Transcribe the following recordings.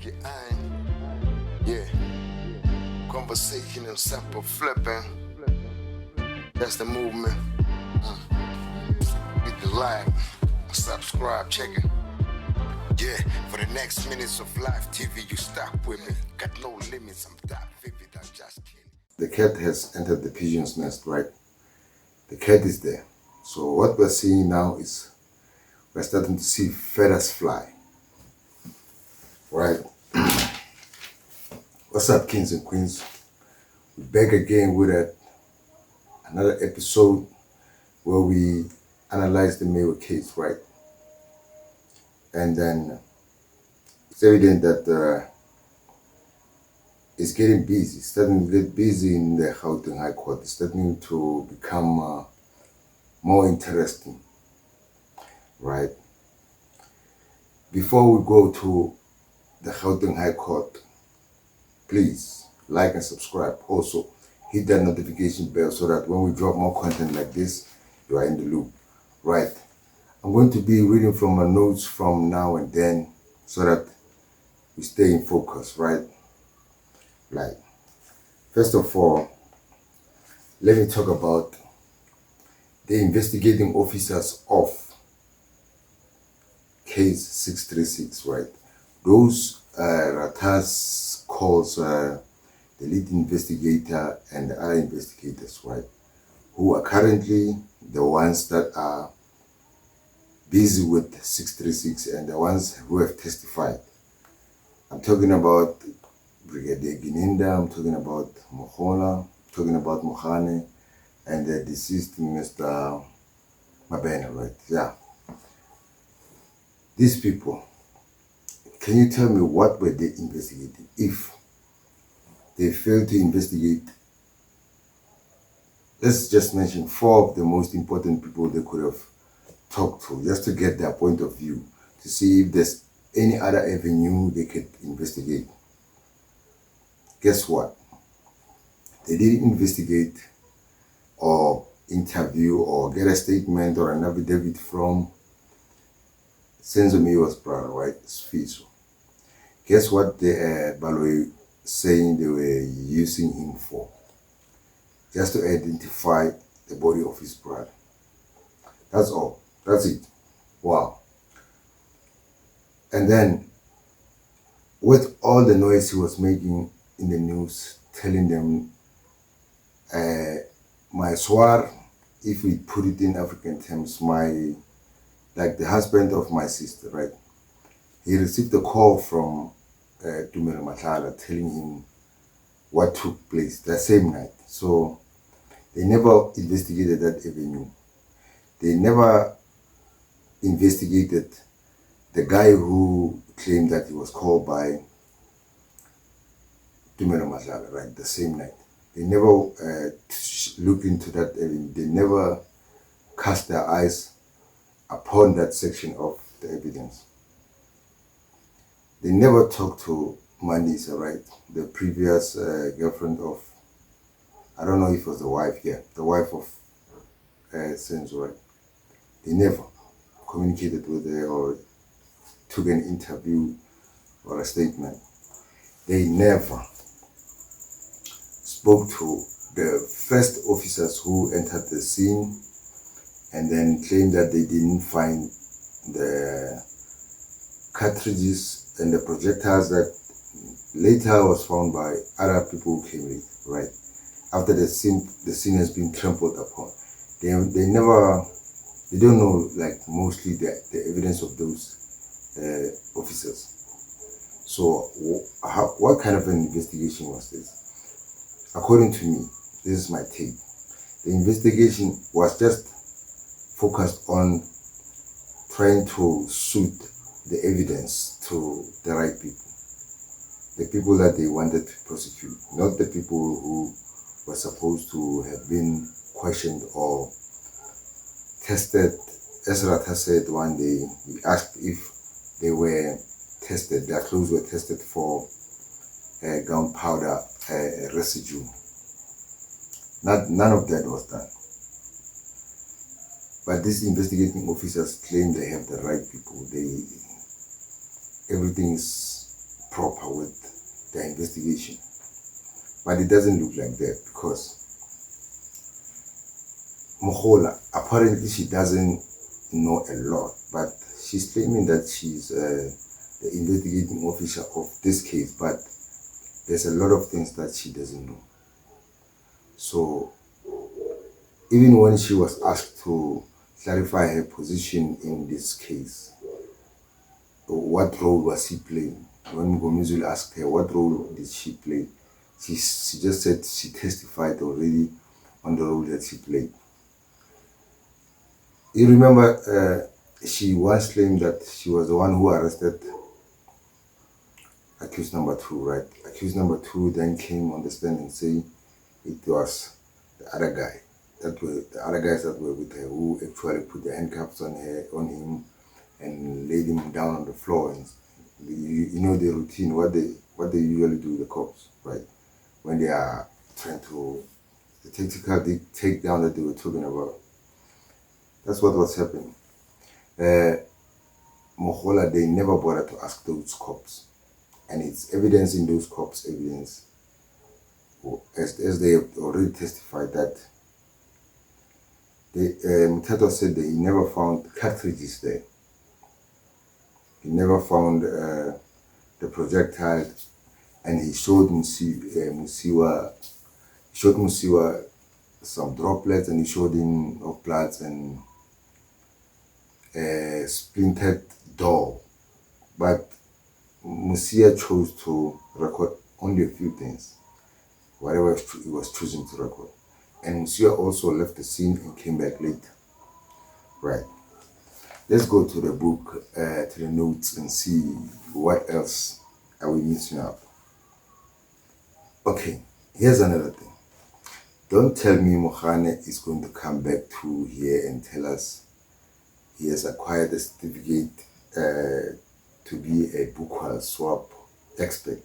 check it ein. Yeah. Conversation and sample flipping. That's the movement. Hit the like, subscribe, check it. Yeah, for the next minutes of live TV, you stuck with me. Got no limits, I'm that vivid, I'm just kidding. The cat has entered the pigeon's nest, right? The cat is there. So what we're seeing now is we're starting to see feathers fly. Right? What's up, kings and queens? We're back again with another episode where we analyze the Mayo case, right? And then it's evident that it's getting busy, it's starting to get busy in the Gauteng High Court. It's starting to become more interesting, right? Before we go to the Gauteng High Court, please like and subscribe. Also, hit that notification bell so that when we drop more content like this, you are in the loop, right? I'm going to be reading from my notes from now and then so that we stay in focus, right? Like, first of all, let me talk about the investigating officers of case 636, right? Those Ratas calls the lead investigator and the other investigators, right? Who are currently the ones that are busy with 636 and the ones who have testified. I'm talking about Brigadier Gininda, I'm talking about Mogola, I'm talking about Mohane, and the deceased Mr. Mabena, right? Yeah. These people, can you tell me what were they investigating? If they failed to investigate, let's just mention 4 of the most important people they could have talked to, just to get their point of view, to see if there's any other avenue they could investigate. Guess what? They didn't investigate or interview or get a statement or an affidavit from Senzo Miyo's brother, right? Sfiso. Guess what the Baloi saying they were using him for? Just to identify the body of his brother. That's all. That's it. Wow. And then, with all the noise he was making in the news, telling them, my swar, if we put it in African terms, like the husband of my sister, right? He received a call from Tumelo Matala telling him what took place that same night. So they never investigated that avenue. They never investigated the guy who claimed that he was called by Tumelo Matala, right, the same night. They never looked into that avenue. They never cast their eyes upon that section of the evidence. They never talked to Mandisa, right? The previous girlfriend of, I don't know if it was the wife, yeah, the wife of Senzo, right? They never communicated with her or took an interview or a statement. They never spoke to the first officers who entered the scene and then claimed that they didn't find the cartridges and the projectiles that later was found by other people who came in, right? After the scene has been trampled upon. They don't know, like, mostly the evidence of those officers. So what kind of an investigation was this? According to me, this is my take. The investigation was just focused on trying to suit the evidence to the right people. The people that they wanted to prosecute, not the people who were supposed to have been questioned or tested. As Ratha said one day, he asked if they were tested, their clothes were tested for gunpowder residue. None of that was done. But these investigating officers claim they have the right people. Everything is proper with the investigation. But it doesn't look like that, because Mogola, apparently she doesn't know a lot, but she's claiming that she's the investigating officer of this case, but there's a lot of things that she doesn't know. So even when she was asked to clarify her position in this case, what role was she playing? When Mngomezulu asked her what role did she play, she just said she testified already on the role that she played. You remember she once claimed that she was the one who arrested accused number 2, right? Accused number 2 then came on the stand and said it was the other guy, the other guys that were with her, who actually put the handcuffs on him and laid him down on the floor. And you know the routine, what they usually do, the cops, right? When they are trying to, the tactical takedown that they were talking about. That's what was happening. Mogola, they never bothered to ask those cops. And it's evidence in those cops' evidence, as they have already testified, that Muthathwa said that he never found cartridges there. He never found the projectile, and he showed Musiwa some droplets, and he showed him of blood and a splintered door. But Musia chose to record only a few things, whatever he was choosing to record. And Musia also left the scene and came back later. Right. Let's go to the book, to the notes, and see what else are we missing out. Okay, here's another thing. Don't tell me Mogane is going to come back to here and tell us he has acquired a certificate to be a Bukwal swap expert.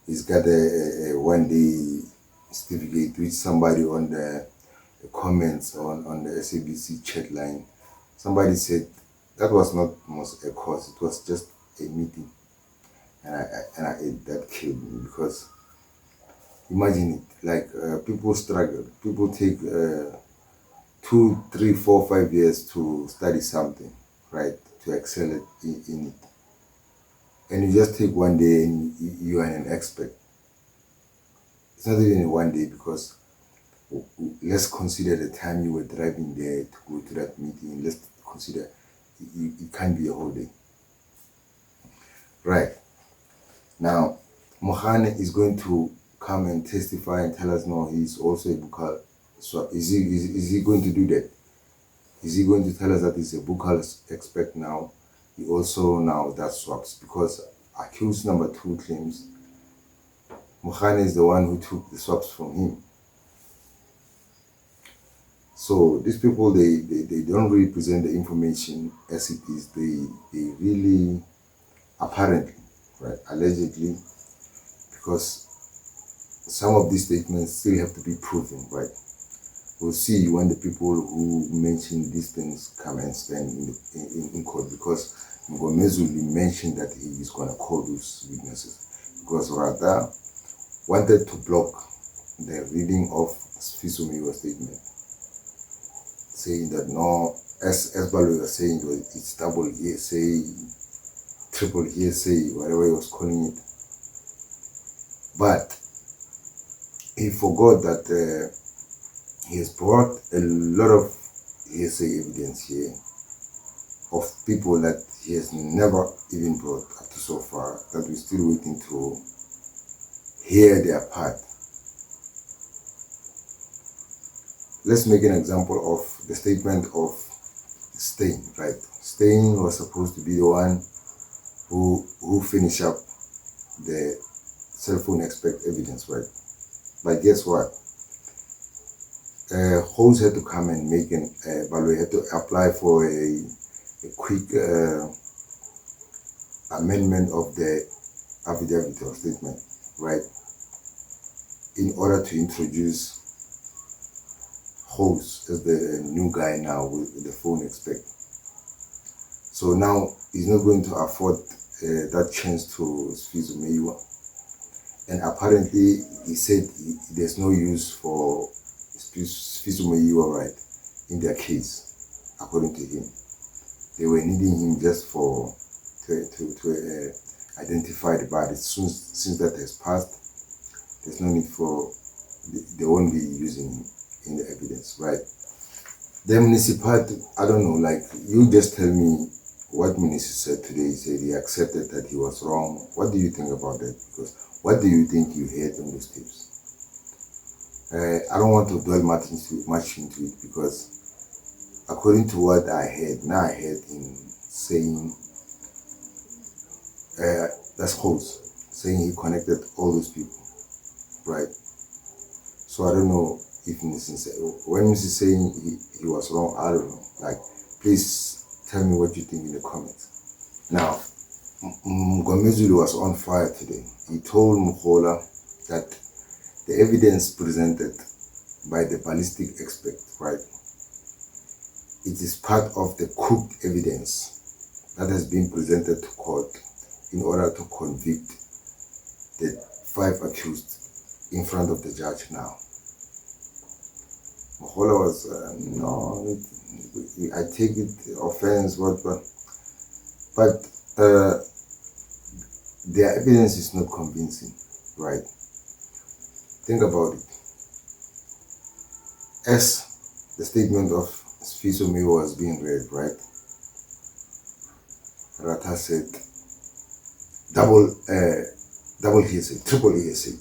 He's got a one-day certificate, which somebody on the comments on the SABC chat line, somebody said that was not a course, it was just a meeting. And that killed me, because imagine it, like people struggle, people take 2, 3, 4, 5 years to study something, right, to excel in it. And you just take one day and you are an expert. It's not even one day, because let's consider the time you were driving there to go to that meeting. Let's consider it can't be a whole day. Right. Now, Mogane is going to come and testify and tell us, no, he's also a Bukwal swap. Is he going to do that? Is he going to tell us that he's a Bukwal expert now? He also now does swaps, because accused number 2 claims Mogane is the one who took the swaps from him. So these people, they don't really present the information as it is. They really, apparently, right, allegedly, because some of these statements still have to be proven, right? We'll see when the people who mention these things come and stand in court, because Mngomezulu mentioned that he is going to call those witnesses, because Rada wanted to block the reading of Sfisomiwa's statement, saying that no, as Balo was saying, it's double hearsay, triple hearsay, whatever he was calling it. But he forgot that he has brought a lot of hearsay evidence here of people that he has never even brought up to so far, that we're still waiting to hear their part. Let's make an example of the statement of Stein, right? Stein was supposed to be the one who finished up the cell phone expert evidence, right? But guess what? Holmes had to come and make Balo had to apply for a quick amendment of the affidavit or statement, right? In order to introduce Holmes as the new guy now with the phone expert. So now he's not going to afford that chance to Sfiso Meiwa. And apparently he said there's no use for Sfiso Meiwa, right, in their case, according to him. They were needing him just for to identify the body. Since that has passed, there's no need for, they won't be using him in the evidence, right? The municipality, I don't know, like, you just tell me what Minister said today. He said he accepted that he was wrong. What do you think about that? Because what do you think you heard on those tapes? I don't want to dwell much into it, because according to what I heard, now I heard him saying, that's close, saying he connected all those people, right? So I don't know if when Mrs. saying he was wrong, I don't know. Like, please tell me what you think in the comments. Now, Mngomezulu was on fire today. He told Mogola that the evidence presented by the ballistic expert, right, it is part of the cooked evidence that has been presented to court in order to convict the 5 accused in front of the judge now. Mogola was, no, I take it offense, but their evidence is not convincing, right? Think about it. As the statement of Sfiso Meiwa was being read, right, Rata said, double hearsay, triple hearsay.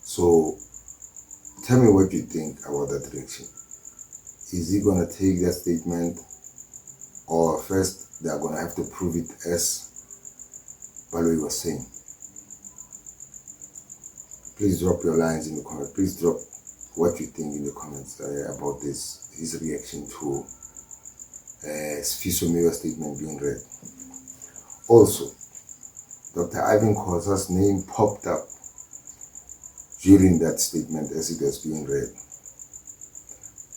So tell me what you think about that direction. Is he going to take that statement, or first they are going to have to prove it as Baloi was saying? Please drop your lines in the comments. Please drop what you think in the comments about this, his reaction to Sfiso Meiwa's statement being read. Also, Dr. Ivan Khoza's name popped up during that statement as it was being read,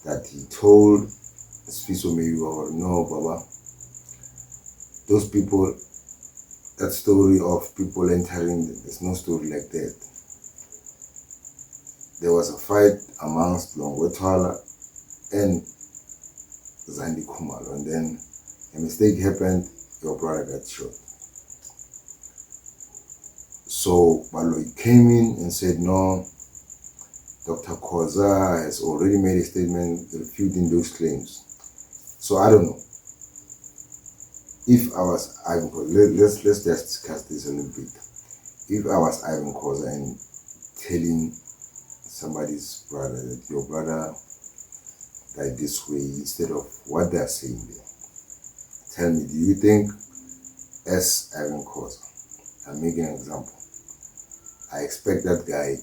that he told Sfiso Meiwa, no, Baba, those people, that story of people entering, there's no story like that. There was a fight amongst Longwetwala and Zandi Khumalo, and then a mistake happened, your brother got shot. So Baloi came in and said, no, Dr. Khoza has already made a statement refuting those claims. So I don't know. If I was Ivan Khoza, let's just discuss this a little bit. If I was Ivan Khoza and telling somebody's brother that your brother died this way instead of what they're saying there, tell me, do you think, as Ivan Khoza, I'm making an example, I expect that guy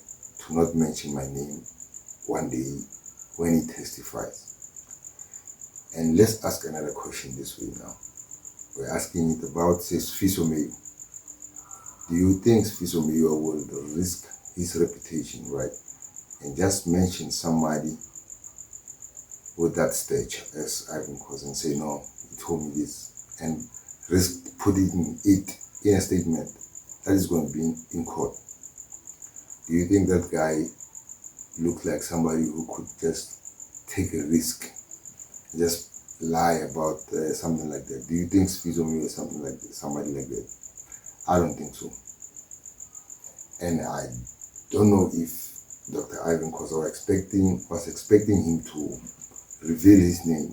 to not mention my name one day when he testifies? And let's ask another question this way now. We're asking it about, says Sfiso Meiwa. Do you think Sfiso Meiwa will risk his reputation, right, and just mention somebody with that stage as Ivan Khoza and say, no, he told me this, and risk putting it in a statement that is going to be in court? Do you think that guy looked like somebody who could just take a risk, just lie about something like that? Do you think Sfiso Meiwa is something like that, somebody like that? I don't think so. And I don't know if Dr. Ivan Khoza was expecting him to reveal his name,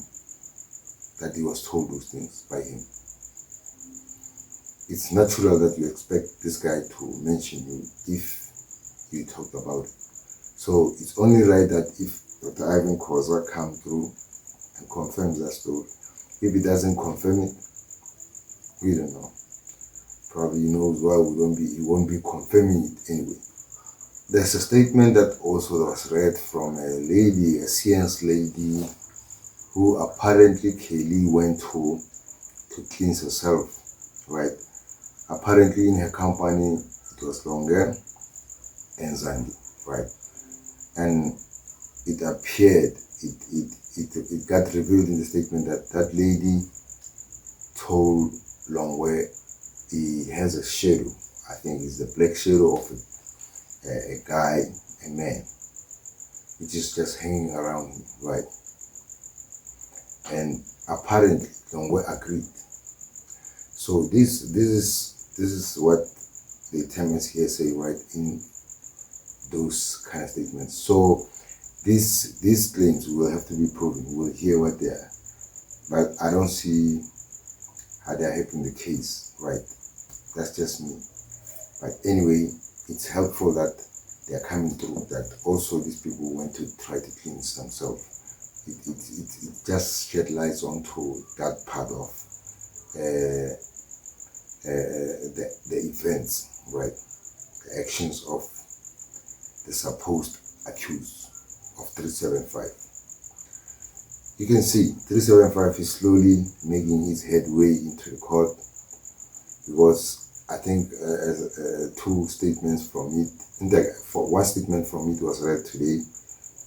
that he was told those things by him. It's natural that you expect this guy to mention you if you talked about it. So it's only right that if Dr. Ivan Khoza comes through and confirms that story. If he doesn't confirm it, we don't know. Probably he knows why he won't be confirming it anyway. There's a statement that also was read from a lady, a science lady, who apparently Kaylee went to cleanse herself, right? Apparently in her company, it was Longer and Zandi, right? And it appeared, it got revealed in the statement that that lady told long where he has a shadow. I think it's the black shadow of a guy, a man, which is just hanging around him, right? And apparently Longwe agreed. So this is what the terms here say, right, in those kind of statements. So these claims will have to be proven. We'll hear what they are, but I don't see how they're helping the case, right? That's just me. But anyway, it's helpful that they're coming through, that also these people went to try to cleanse themselves. It just shed lights onto that part of the events, right? The actions of the supposed accused of 375. You can see 375 is slowly making his headway into the court, because I think two statements from it, in fact, for one statement from it was read today,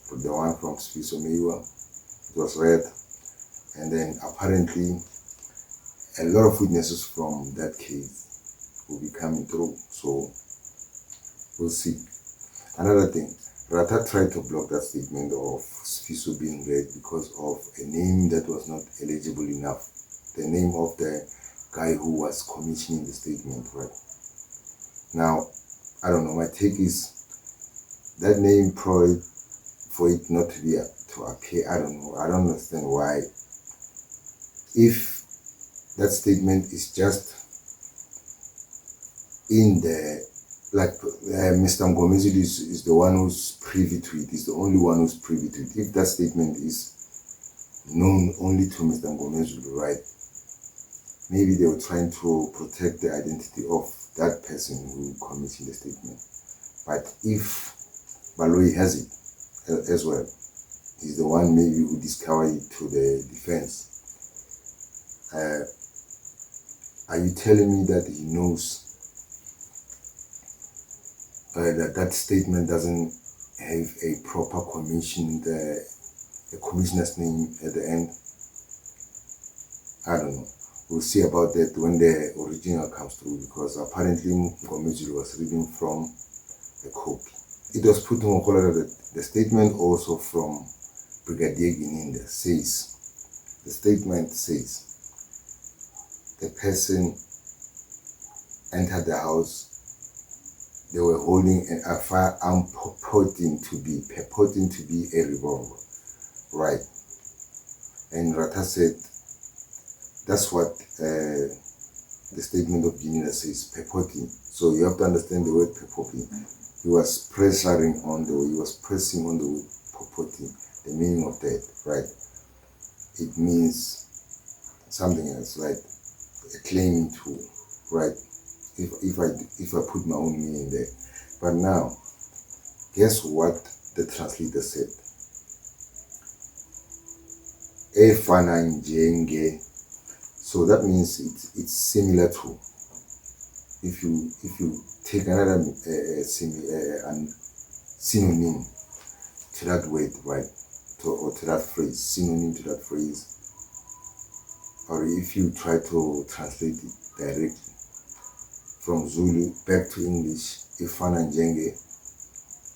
for the one from Mngomezulu, it was read, and then apparently a lot of witnesses from that case will be coming through, so we'll see. Another thing, Rata tried to block that statement of Sfiso being read because of a name that was not eligible enough, the name of the guy who was commissioning the statement, right? Now, I don't know, my take is that name probably for it not to be to appear, I don't know, I don't understand why. If that statement is just in the, like Mr. Mngomezulu is the one who's privy to it, is the only one who's privy to it. If that statement is known only to Mr. Mngomezulu, right? Maybe they were trying to protect the identity of that person who commissioned the statement. But if Baloyi has it as well, he's the one maybe who discovered it to the defense. Are you telling me that he knows that statement doesn't have a proper commission, the commissioner's name at the end? I don't know. We'll see about that when the original comes through, because apparently Mngomezulu was reading from a copy. It was put in Mogola that the statement also from Brigadier Gininda says, the statement says, the person entered the house, they were holding a firearm purporting to be a revolver, right? And Rata said, that's what the statement of Gininda says, purporting. So you have to understand the word purporting. He was pressing on the word purporting, the meaning of that, right? It means something else, like claiming to, right? If I put my own meaning there. But now, guess what the translator said? Efana njenge. So that means it's similar to. If you take another synonym to that word, right? Or to that phrase, synonym to that phrase, or if you try to translate it directly from Zulu back to English, Ifana Njenge,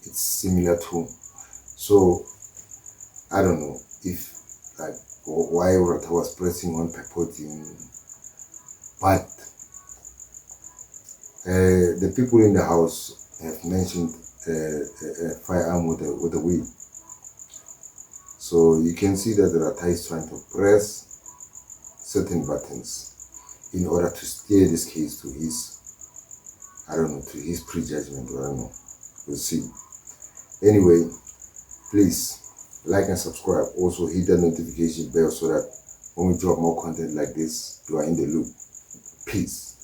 it's similar to. So I don't know if, like, why Rata was pressing on purporting, but the people in the house have mentioned a firearm with a whip. So you can see that the Rata is trying to press certain buttons in order to steer this case to his, I don't know, to his prejudgment, or I don't know. We'll see. Anyway, please like and subscribe. Also hit the notification bell so that when we drop more content like this, you are in the loop. Peace.